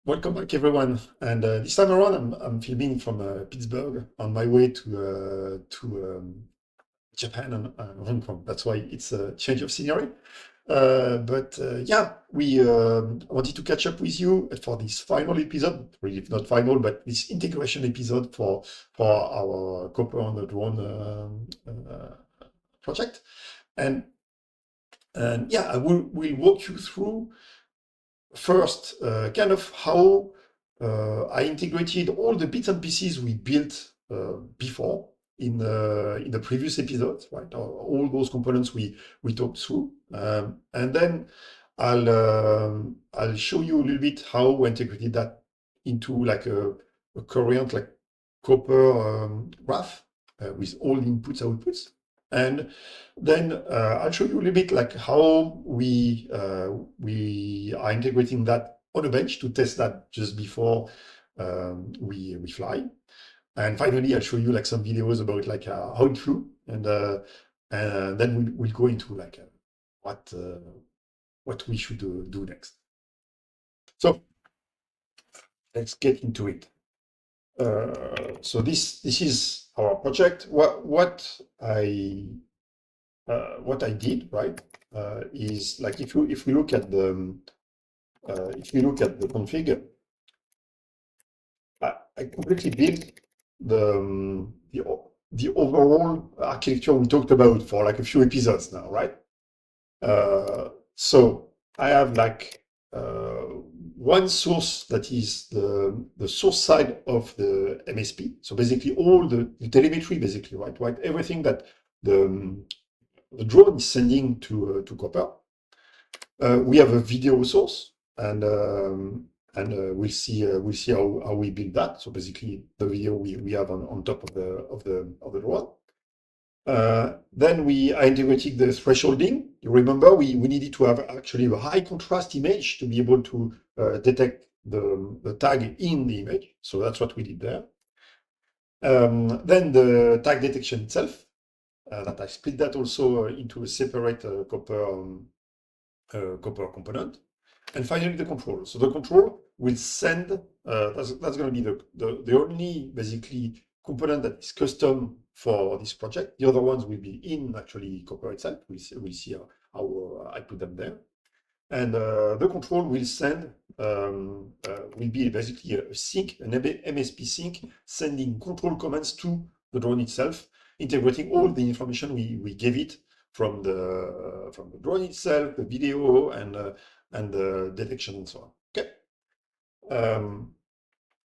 Welcome back, everyone. And this time around, I'm filming from Pittsburgh on my way to Japan and Hong Kong. That's why it's a change of scenery. But yeah, we wanted to catch up with you for this final episode. Really, not final, but this integration episode for our Copper on the Drone project. And and yeah, we'll walk you through first, kind of how I integrated all the bits and pieces we built before in the previous episodes, right? All those components we talked through, and then I'll show you a little bit how we integrated that into like a current like copper graph with all inputs outputs. And then I'll show you a little bit like how we are integrating that on a bench to test that just before we fly. And finally, I'll show you like some videos about like how it flew, and then we'll go into like what we should do next. So let's get into it. So this is our project. What I did, right, is like if we look at the config, I completely built the overall architecture we talked about for like a few episodes now, right? So I have like one source that is the source side of the MSP. So basically all the telemetry, basically, right? Right, everything that the drone is sending to Copper. We have a video source, and we'll see how we build that. So basically, the video we have on top of the drone. Then we are integrating the thresholding. You remember we needed to have actually a high contrast image to be able to detect the tag in the image. So that's what we did there. Then the tag detection itself, that I split that also into a separate copper component. And finally, the control. So the control will send, that's going to be the only basically component that is custom for this project. The other ones will be in actually Copper itself. We'll see how I put them there. And the control will send, will be basically a sync, an MSP sync, sending control commands to the drone itself, integrating all the information we gave it from the drone itself, the video, and the detection and so on. Okay.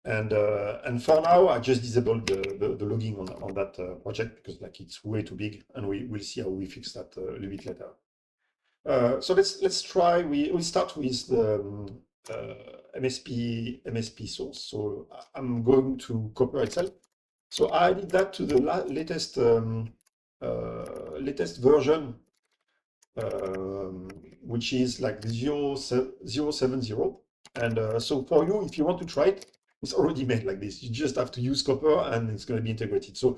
And for now, I just disabled the logging on that project because like it's way too big, and we'll see how we fix that a little bit later. So let's try. We start with the MSP source. So I'm going to Copper itself. So I did that to the latest latest version, which is like 070. And so for you, if you want to try it, it's already made like this. You just have to use Copper, and it's going to be integrated. So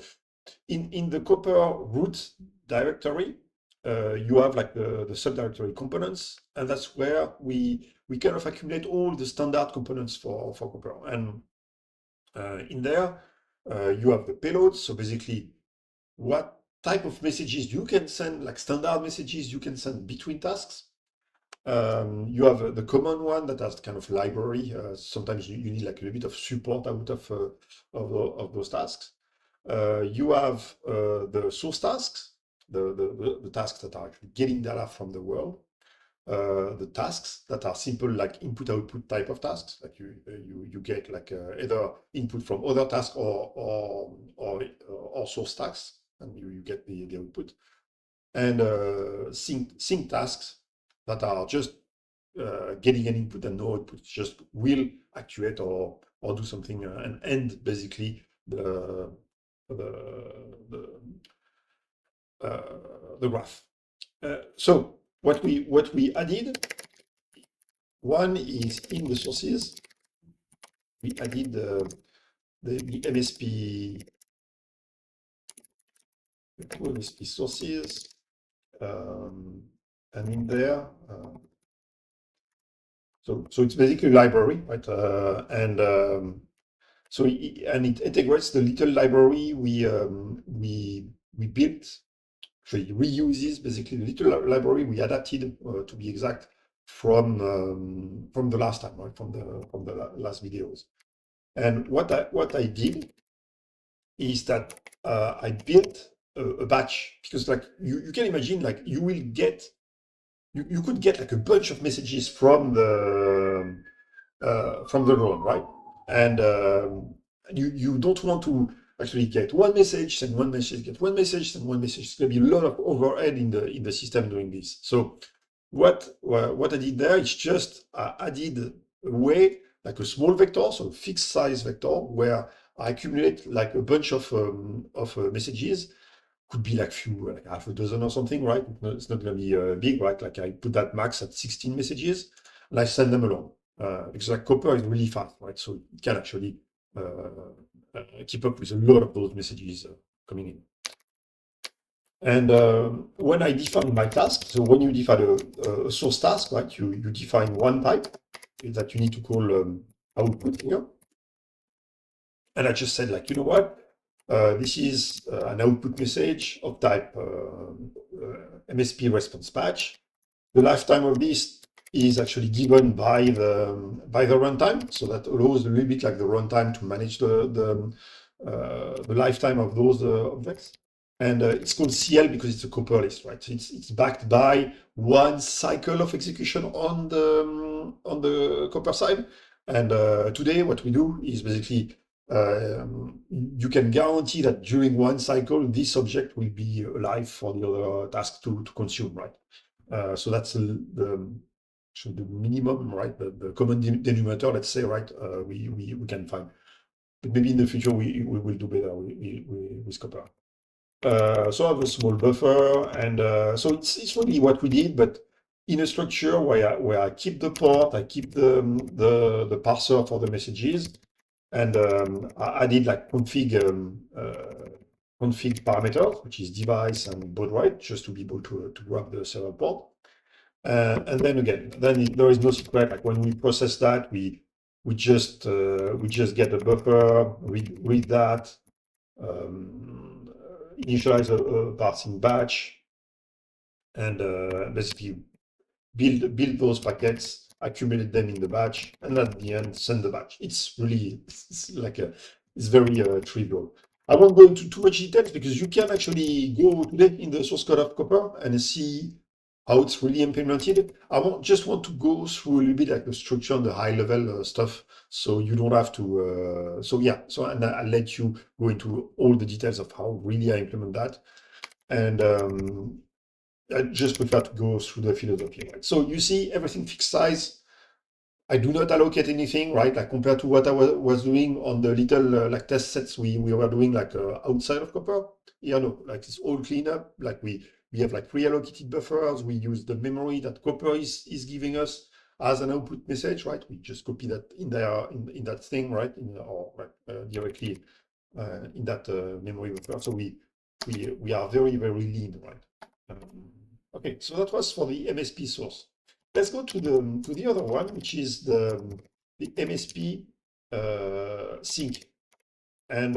in the Copper root directory, you have like the subdirectory components, and that's where we kind of accumulate all the standard components for Copper. And in there, you have the payloads. So basically, what type of messages you can send, like standard messages you can send between tasks. You have the common one that has kind of library. Sometimes you need like a little bit of support out of those tasks. You have the source tasks, the tasks that are actually getting data from the world. The tasks that are simple, like input-output type of tasks, like you get like either input from other tasks or source tasks, and you get the output. And sync tasks that are just getting an input and no output, just will actuate or do something and end basically the the graph. So what we added, one is in the sources. We added the MSP, the two MSP sources, and in there, So it's basically a library, right? And it integrates the little library we built. So it reuses basically the little library we adapted, to be exact, from the last time, right? From the last videos. And what I did is that I built a batch, because like you can imagine, like you could get like a bunch of messages from the drone, right? And you don't want to actually get one message, send one message, get one message, send one message. It's going to be a lot of overhead in the system doing this. So what I did there is just added a way, like a small vector, so a fixed size vector, where I accumulate like a bunch of messages. Could be like few, like half a dozen or something, right? It's not going to be big, right? Like I put that max at 16 messages, and I send them along. Because like Copper is really fast, right? So it can actually keep up with a lot of those messages coming in. And when I define my task, so when you define a source task, right, you define one type that you need to call output here. And I just said, like, you know what? This is an output message of type MSP response patch. The lifetime of this is actually given by the runtime, so that allows a little bit like the runtime to manage the lifetime of those objects. And it's called CL because it's a copper list, right? So it's backed by one cycle of execution on the copper side. And today, what we do is basically you can guarantee that during one cycle, this object will be alive for the other task to consume, right? So that's the minimum, right? The common denominator, let's say, right? We can find. But maybe in the future we will do better with copper. So I have a small buffer, and so it's really what we did, but in a structure where I keep the port, I keep the parser for the messages, and I did like config parameters, which is device and baud rate, just to be able to grab the server port. And then again, there is no secret. Like when we process that, we just get a buffer, read that, initialize a parsing batch, and basically build those packets, accumulate them in the batch, and at the end send the batch. It's very trivial. I won't go into too much details because you can actually go today in the source code of Copper and see how it's really implemented. Just want to go through a little bit like the structure and the high level stuff, so you don't have to. And I'll let you go into all the details of how really I implement that. And I just prefer to go through the philosophy, right? So you see everything fixed size. I do not allocate anything, right? Like compared to what I was doing on the little like test sets we were doing like outside of Copper. Yeah, no, like it's all clean up. Like we have like pre-allocated buffers. We use the memory that Copper is giving us as an output message, right? We just copy that in there in that thing, right? Directly in that memory buffer. So we are very very lean, right? Okay, so that was for the MSP source. Let's go to the other one, which is the MSP sync. And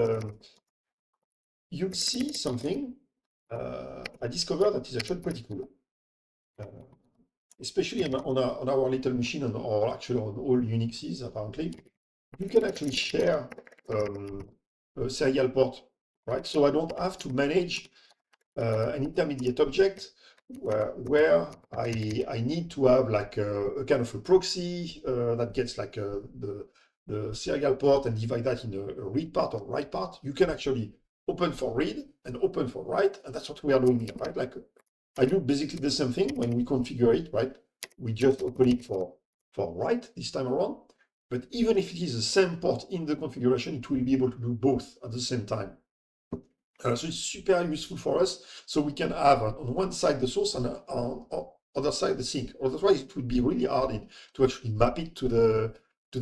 you'll see something I discovered that is actually pretty cool. Especially on our little machine, or actually on all Unixes, apparently. You can actually share a serial port, right? So I don't have to manage an intermediate object where I need to have like a kind of a proxy that gets like the serial port and divide that in a read part or write part. You can actually open for read and open for write, and that's what we are doing here, right? Like I do basically the same thing when we configure it, right? We just open it for write this time around. But even if it is the same port in the configuration, it will be able to do both at the same time. So it's super useful for us. So we can have on one side the source and on other side the sync. Otherwise, it would be really hard to actually map it to the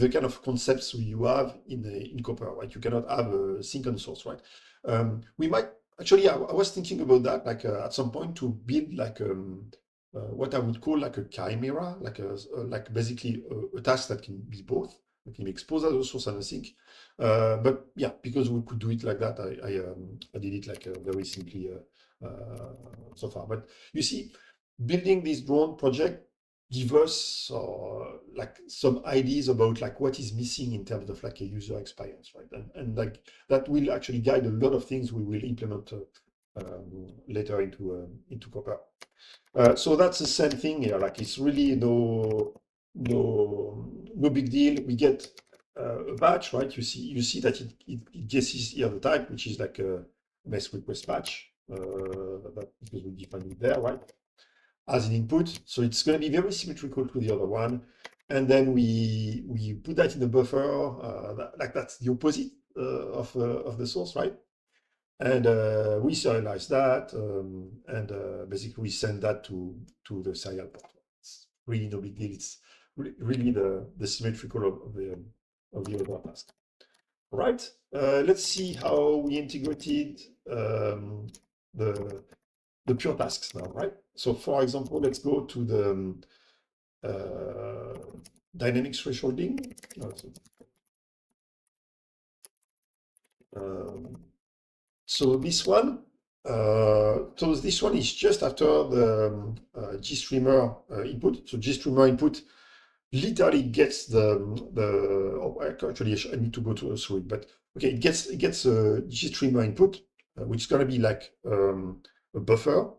kind of concepts you have in Copper, right? You cannot have a sync and source, right? We might actually. I was thinking about that, like at some point, to build like what I would call like a chimera, like basically a task that can be both. We can expose as a source and a sink. But yeah, because we could do it like that, I did it like very simply so far. But you see, building this drone project give us like some ideas about like what is missing in terms of like a user experience, right? And like that will actually guide a lot of things we will implement later into Copper. So that's the same thing here. Like it's really no big deal. We get a batch, right? You see that it guesses here the type, which is like a mess request batch. That because we define it there, right? As an input. So it's going to be very symmetrical to the other one. And then we put that in the buffer. Like that's the opposite of the source, right? And we serialize that, and basically we send that to the serial port. It's really no big deal. It's really the symmetrical of the other task. All right. Let's see how we integrated the the pure tasks now, right? So for example, let's go to the dynamic thresholding. Um, So this one is just after the Gstreamer input. So Gstreamer input literally gets oh, actually I need to go through it, but okay, it gets a Gstreamer input, which is going to be like a buffer,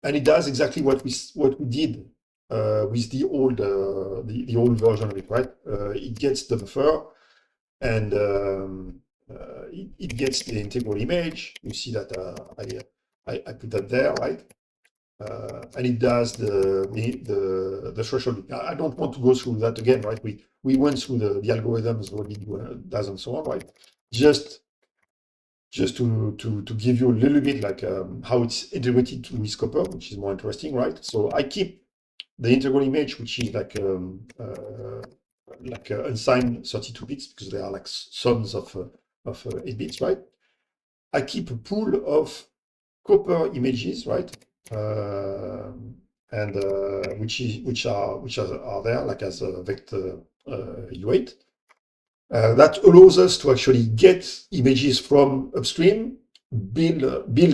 and it does exactly what we did with the old version of it, right? It gets the buffer and it gets the integral image. You see that I put that there, right? And it does the threshold. I don't want to go through that again, right? We went through the algorithms, what it does, and so on, right? Just to give you a little bit like how it's integrated with copper, which is more interesting, right? So I keep the integral image, which is like unsigned 32 bits because they are like sums of 8 bits, right? I keep a pool of copper images, right? And which are there like as a vector U8. That allows us to actually get images from upstream, build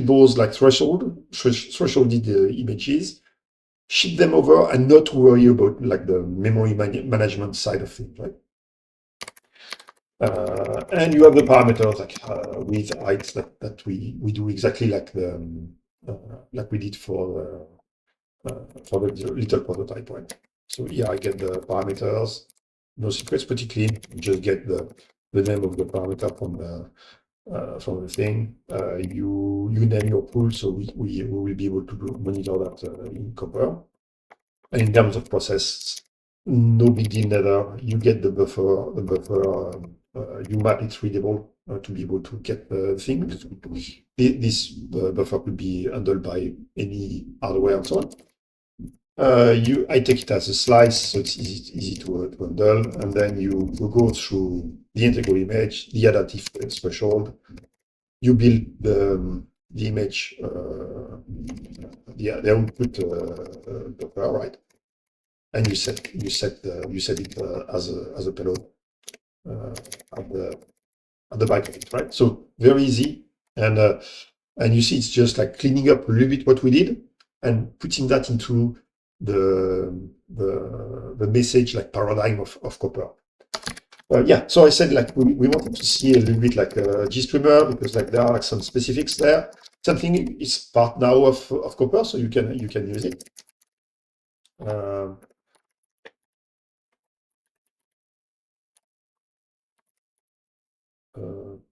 those like thresholded images, ship them over, and not worry about like the memory management side of things, right? And you have the parameters like width, height that we do exactly like we did for the little prototype, right? So here I get the parameters, no secrets, pretty clean. You just get the name of the parameter from the thing. You name your pool, so we will be able to monitor that in Copper. And in terms of process, no big deal neither. You get the buffer, you map it readable to be able to get the thing. This buffer could be handled by any hardware and so on. I take it as a slice, so it's easy to handle, and then you go through the integral image, the adaptive threshold. You build the image, the output buffer, right? And you set it as a payload at the back of it, right? So very easy, and you see it's just like cleaning up a little bit what we did and putting that into the message like paradigm of Copper. Yeah, so I said like we wanted to see a little bit like Gstreamer because like there are like some specifics there. Something is part now of Copper, so you can use it.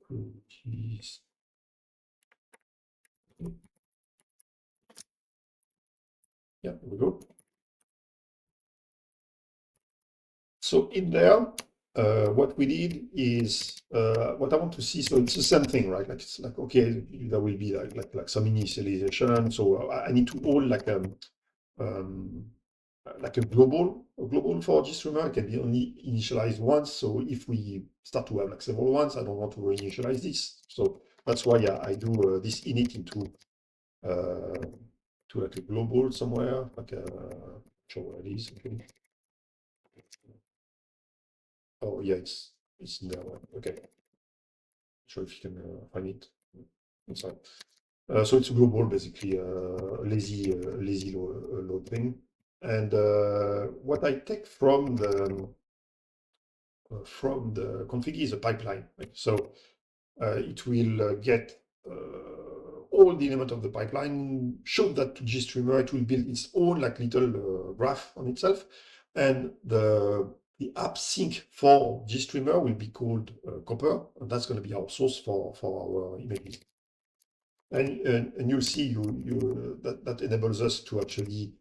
Cookies. Yeah, here we go. So in there, what we did is what I want to see. So it's the same thing, right? Like it's like okay, there will be like some initialization. So I need to hold um, like a global for Gstreamer. It can be only initialized once. So if we start to have like several ones, I don't want to reinitialize this. So that's why I do this init into to like a global somewhere, like a sure where it is. Okay. Oh yeah, it's in there. Okay. Not sure if you can find it inside. So it's global, basically, lazy load thing. And what I take from the config is a pipeline. Right? So it will get all the element of the pipeline, show that to Gstreamer. It will build its own like little graph on itself, and the app sync for Gstreamer will be called Copper, and that's going to be our source for our images. And you'll see that enables us to actually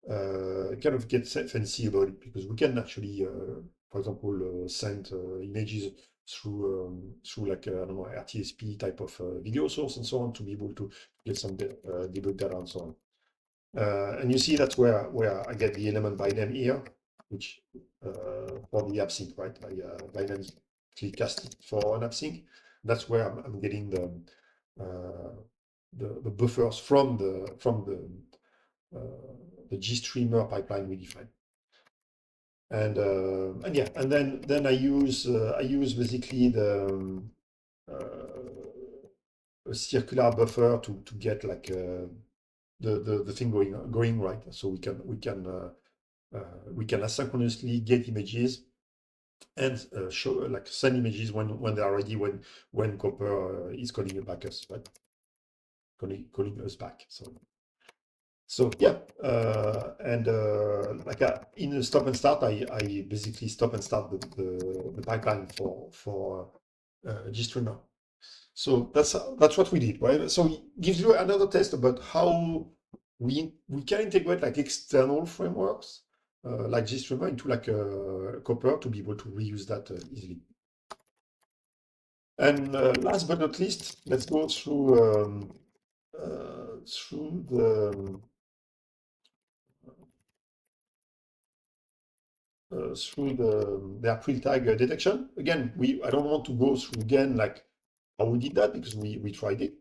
kind of get fancy about it, because we can actually, for example, send images through like I don't know, RTSP type of video source and so on, to be able to get some debug data and so on. And you see that's where I get the element by name here, which for the app sync, right? I dynamically cast it for an app sync. That's where I'm getting the buffers from the Gstreamer pipeline we define. And yeah, and then I use basically a circular buffer to get like the thing going right. So we can asynchronously get images and show like send images when they are ready, when Copper is calling back us, right? Calling us back. So yeah, and like in a stop and start, I basically stop and start the pipeline for Gstreamer. So that's what we did, right? So it gives you another test about how we can integrate like external frameworks like Gstreamer into like Copper to be able to reuse that easily. And last but not least, let's go through the April tag detection. Again, I don't want to go through again like how we did that, because we tried it,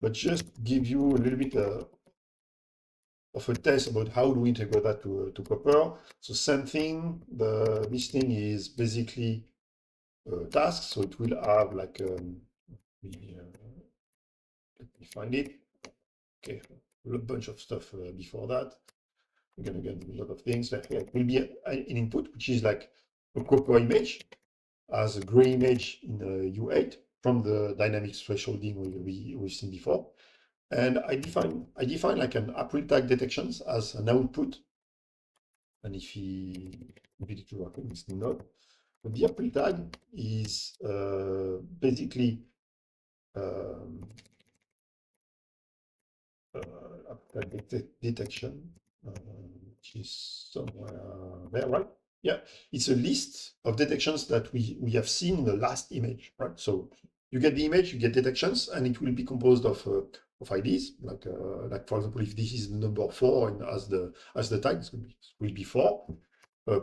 but just give you a little bit of a test about how do we integrate that to Copper. So same thing. This thing is basically tasks, so it will have like let me find it. Okay, a bunch of stuff before that. Again, a lot of things. Like here, it will be an input, which is like a Copper image as a gray image in U8 from the dynamic thresholding we've seen before. And I define like an April tag detections as an output. And if it to work in this node, the April tag is basically detection, which is somewhere there, right? Yeah, it's a list of detections that we have seen in the last image, right? So you get the image, you get detections, and it will be composed of IDs, like for example, if this is the number 4 and as the tag, it will be 4.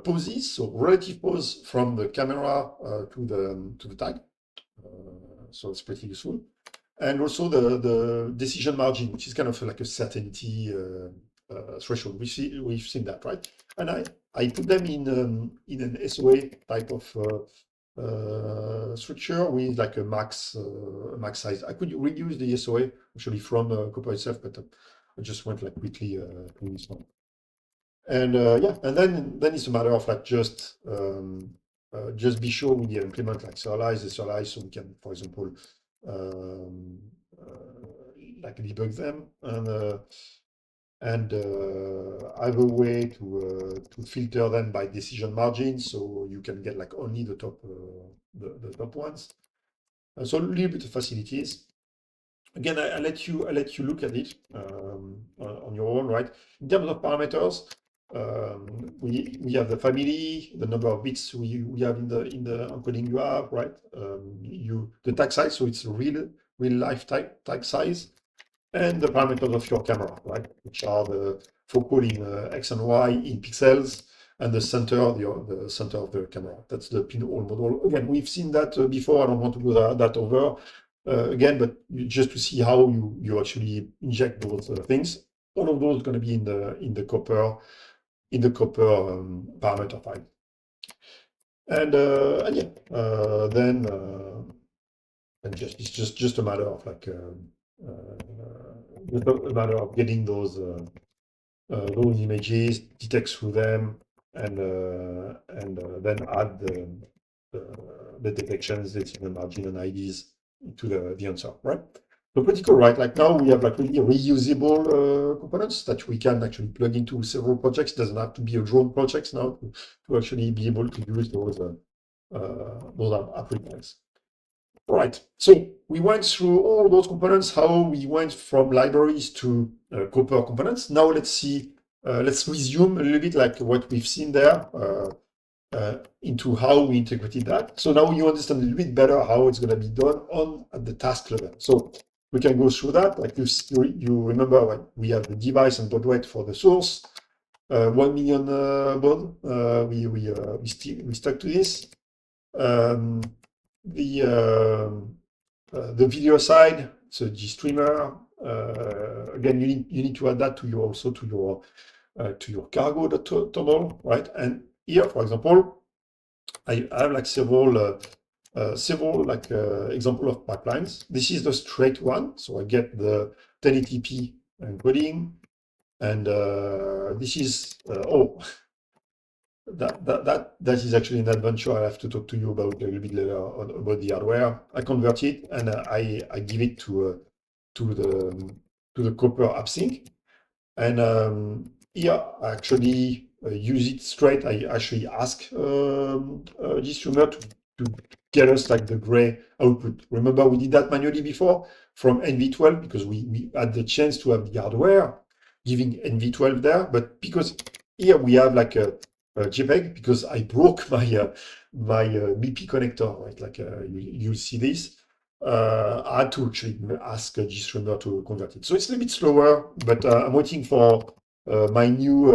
Poses, so relative pose from the camera to the tag. So it's pretty useful. And also the decision margin, which is kind of like a certainty threshold. We've seen that, right? And I put them in an SOA type of structure with like a max size. I could reduce the SOA actually from Copper itself, but I just went like quickly through this one. And yeah, and then it's a matter of like just be sure we implement like serialize so we can, for example, um, like debug them, and I have a way to filter them by decision margin, so you can get like only the top ones. So a little bit of facilities. Again, I let you look at it on your own, right? In terms of parameters, we have the family, the number of bits we have in the encoding you have, right? The tag size, so it's real life tag size, and the parameters of your camera, right? Which are the focal in X and Y in pixels, and the center of the camera. That's the pinhole model. Again, we've seen that before. I don't want to go that over. again, but just to see how you actually inject those things. All of those are going to be in the copper parameter file. And yeah, then and it's just a matter of like just a matter of getting those images, detect through them, and then add the detections, the signal margin and IDs to the answer, right? So pretty cool, right? Like now we have like really reusable components that we can actually plug into several projects. It doesn't have to be a drone project now to actually be able to use those applications. Right. So we went through all those components, how we went from libraries to Copper components. Now let's resume a little bit like what we've seen there into how we integrated that. So now you understand a little bit better how it's going to be done at the task level. So we can go through that. Like you remember when we have the device and baud rate for the source, 1 million baud. We stuck to this. The video side, so Gstreamer. Again, you need to add that to your cargo tunnel, right? And here, for example, I have like several example of pipelines. This is the straight one, so I get the 1080p encoding, and this is that is actually an adventure I have to talk to you about a little bit later on about the hardware. I convert it and I give it to the Copper AppSync, and here I actually use it straight. I actually ask Gstreamer to get us like the gray output. Remember we did that manually before from NV12 because we had the chance to have the hardware giving NV12 there, but because here we have like a JPEG because I broke my BP connector, right? Like you'll see this. I had to actually ask Gstreamer to convert it. So it's a little bit slower, but I'm waiting for my new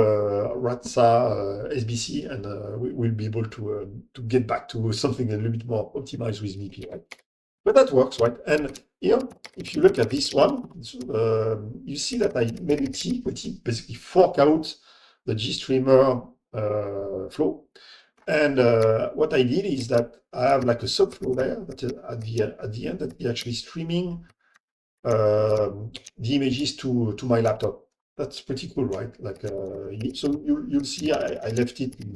RATSA SBC, and we'll be able to get back to something a little bit more optimized with BP, right? But that works, right? And here, if you look at this one, you see that I made a T, which basically fork out the Gstreamer flow. And what I did is that I have like a subflow there that is at the end that is actually streaming the images to my laptop. That's pretty cool, right? Like so you'll see I left it in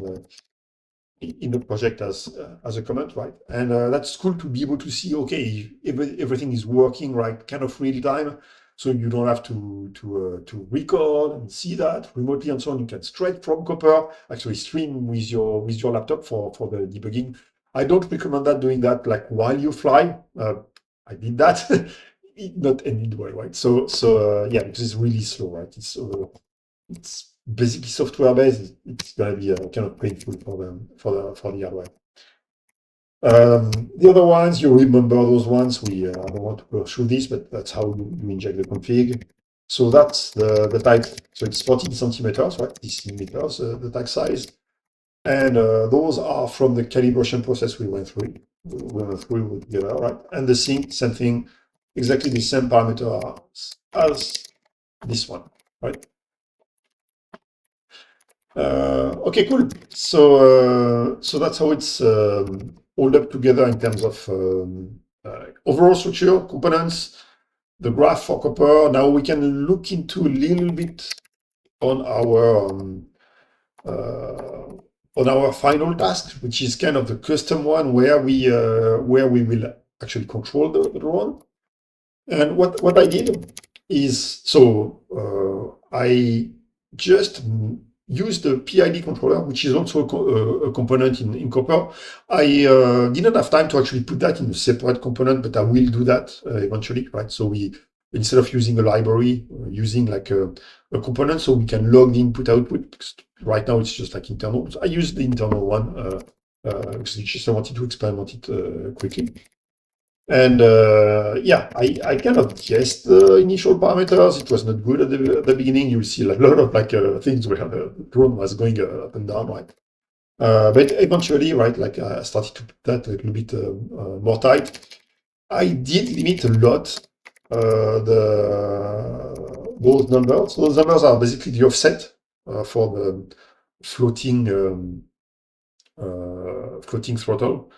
the project as a comment, right? And that's cool to be able to see, okay, everything is working right, kind of real time, so you don't have to record and see that remotely and so on. You can straight from Copper actually stream with your laptop for the debugging. I don't recommend that doing that like while you fly. I did that. It not ended well, right? So yeah, because it's really slow, right? It's basically software based. It's gonna be kind of painful for the hardware. The other ones, you remember those ones. I don't want to go through this, but that's how you inject the config. So that's the type. So it's 14 centimeters, right? This meters, the tag size. And those are from the calibration process we went through. Together, right? And the sync, same thing, exactly the same parameter as this one, right? Okay, cool. So that's how it's all up together in terms of overall structure, components, the graph for Copper. Now we can look into a little bit on our final task, which is kind of the custom one where we will actually control the drone. And what I did is, so I just used the PID controller, which is also a component in Copper. I didn't have time to actually put that in a separate component, but I will do that eventually, right? So instead of using a library, using like a component, so we can log the input output. Because right now it's just like internal. So I used the internal one because I wanted to experiment it quickly. And yeah, I kind of guessed the initial parameters. It was not good at the beginning. You'll see a lot of like things where the drone was going up and down, right? But eventually, right, like I started to put that a little bit more tight. I did limit a lot those numbers. Those numbers are basically the offset for the floating floating throttle.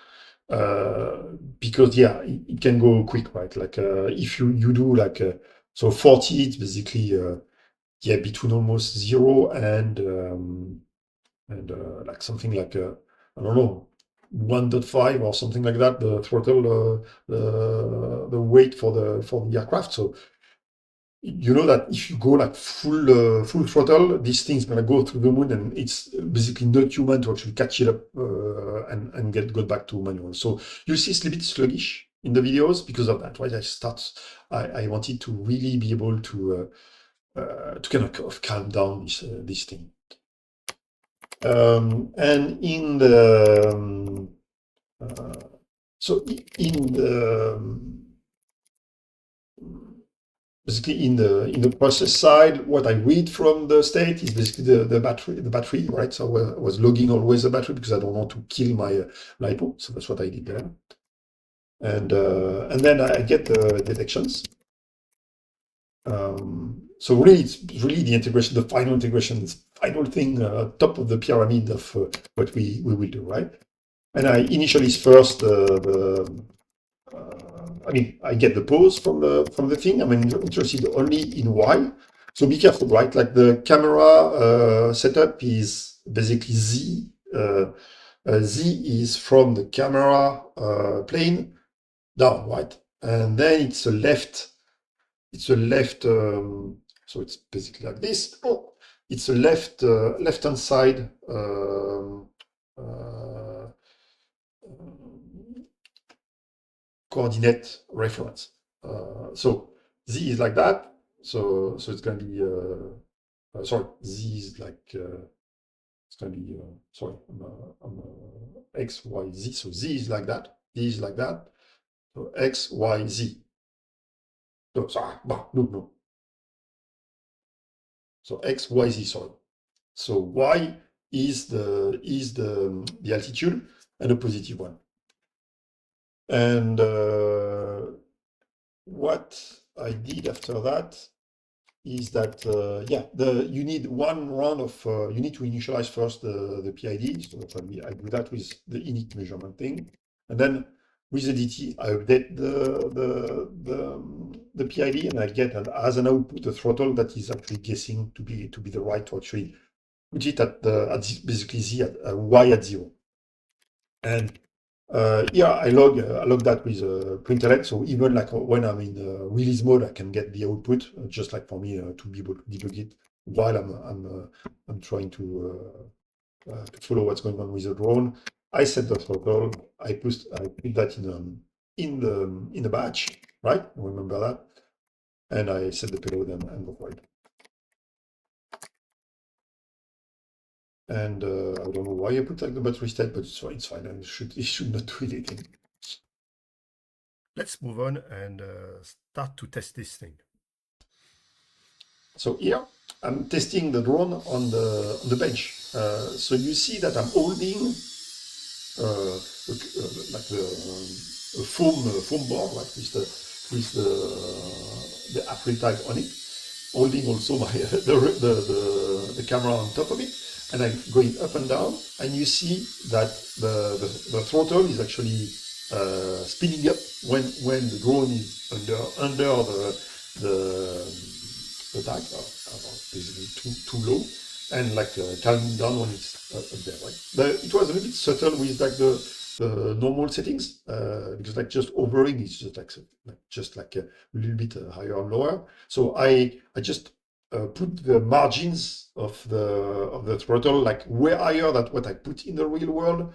Because yeah, it can go quick, right? Like if you do like so 40, it's basically yeah, between almost 0 and like something like I don't know, 1.5 or something like that, the throttle, the weight for the aircraft. So you know that if you go like full throttle, this thing's gonna go through the moon, and it's basically not human to actually catch it up and go back to manual. So you see it's a little bit sluggish in the videos because of that, right? I wanted to really be able to kind of calm down this thing. And in the so in the basically in the process side, what I read from the state is basically the battery, right? So I was logging always the battery because I don't want to kill my LiPo. So that's what I did there. And then I get the detections. So really, it's really the integration, the final integration, this final thing, top of the pyramid of what we will do, right? And I initially first I mean, I get the pose from the thing. I'm interested only in why. So be careful, right? Like the camera setup is basically Z. Z is from the camera plane down, right? And then it's a left. It's a left. So it's basically like this. Oh, it's a left hand side. Coordinate reference. So Z is like that. So it's going to be sorry. Z is like it's going to be sorry. X Y Z. So Z is like that. Z is like that. So X Y Z. No, sorry. No. So X Y Z. Sorry. So Y is the altitude and a positive one. And what I did after that is that yeah, you need one round of you need to initialize first the PID. So I do that with the init measurement thing, and then with the DT I update the PID, and I get as an output the throttle that is actually guessing to be the right to actually put it at basically Z at Y at 0. And yeah, I log that with println. So even like when I'm in release mode, I can get the output, just like for me to be able to debug it while I'm trying to follow what's going on with the drone. I set the throttle. I put that in the batch, right? Remember that, and I set the payload and go for it. And I don't know why I put like the battery state, but it's fine. And it should not do anything. Let's move on and start to test this thing. So here I'm testing the drone on the bench. So you see that I'm holding like a foam board, like with the April tag on it, holding also my the camera on top of it, and I'm going up and down, and you see that the throttle is actually spinning up when the drone is under the tag, basically too low, and like calming down when it's up there. Right? It was a little bit subtle with like the normal settings because like just overing is just like a little bit higher or lower. So I just put the margins of the throttle like way higher than what I put in the real world.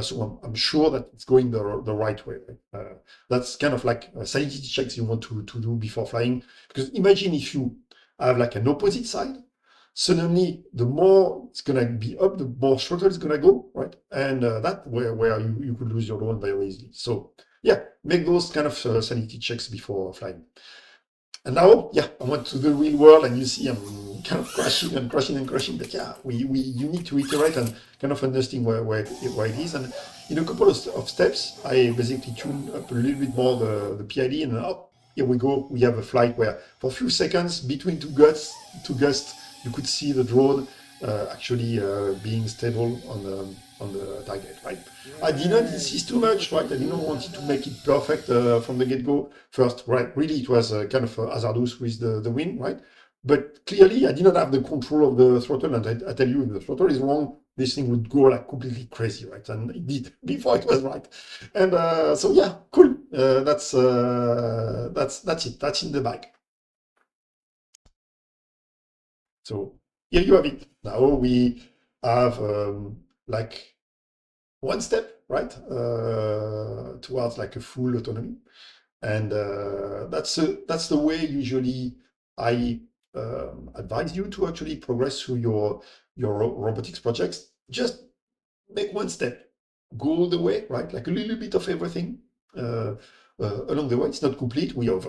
So I'm sure that it's going the right way. Right? That's kind of like sanity checks you want to do before flying. Because imagine if you have like an opposite side, suddenly the more it's gonna be up, the more throttle it's gonna go, right? And that where you could lose your drone very easily. So yeah, make those kind of sanity checks before flying. And now, yeah, I went to the real world, and you see I'm kind of crashing and crashing and crashing. But yeah, you need to iterate and kind of understand where it is. And in a couple of steps, I basically tune up a little bit more the PID, and here we go. We have a flight where for a few seconds between two gusts, you could see the drone actually being stable on the target, right? I didn't insist too much, right? I didn't want it to make it perfect from the get-go. First, right? Really, it was kind of hazardous with the wind, right? But clearly, I did not have the control of the throttle, and I tell you, if the throttle is wrong, this thing would go like completely crazy, right? And it did before it was right. And so yeah, cool. That's it. That's in the bag. So here you have it. Now we have like one step, right, towards like a full autonomy. And that's the way usually I advise you to actually progress through your robotics projects. Just make one step, go all the way, right? Like a little bit of everything along the way. It's not complete. We have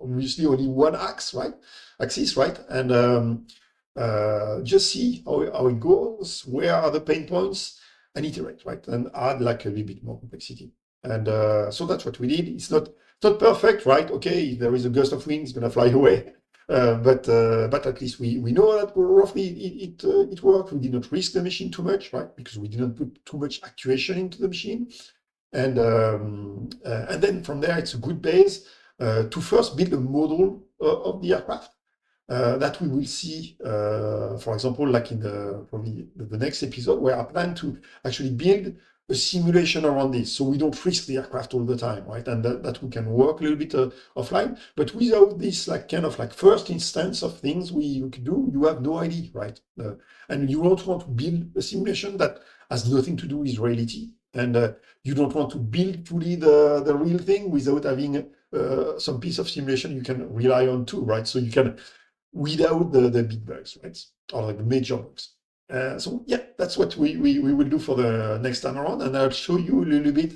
obviously only one axis, right? And just see how it goes. Where are the pain points? And iterate, right? And add like a little bit more complexity. And so that's what we did. It's not perfect, right? Okay, if there is a gust of wind, it's gonna fly away. But at least we know that roughly it worked. We did not risk the machine too much, right? Because we didn't put too much actuation into the machine. And then from there, it's a good base to first build a model of the aircraft that we will see, for example, like in probably the next episode, where I plan to actually build a simulation around this, so we don't risk the aircraft all the time, right? And that we can work a little bit offline, but without this like kind of like first instance of things we could do, you have no idea, right? And you don't want to build a simulation that has nothing to do with reality, and you don't want to build fully the real thing without having some piece of simulation you can rely on too, right? So you can without the big bugs, right? Or like the major bugs. So yeah, that's what we will do for the next time around, and I'll show you a little bit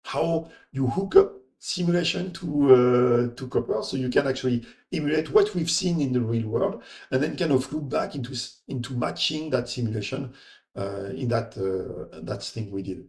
how you hook up simulation to Copper, so you can actually emulate what we've seen in the real world, and then kind of loop back into matching that simulation in that thing we did.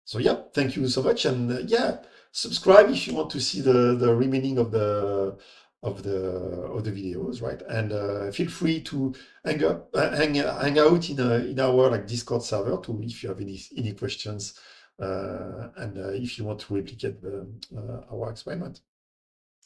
So yeah, thank you so much, and yeah, subscribe if you want to see the remaining of the videos, right? And feel free to hang out in our like Discord server to if you have any questions, and if you want to replicate our experiment.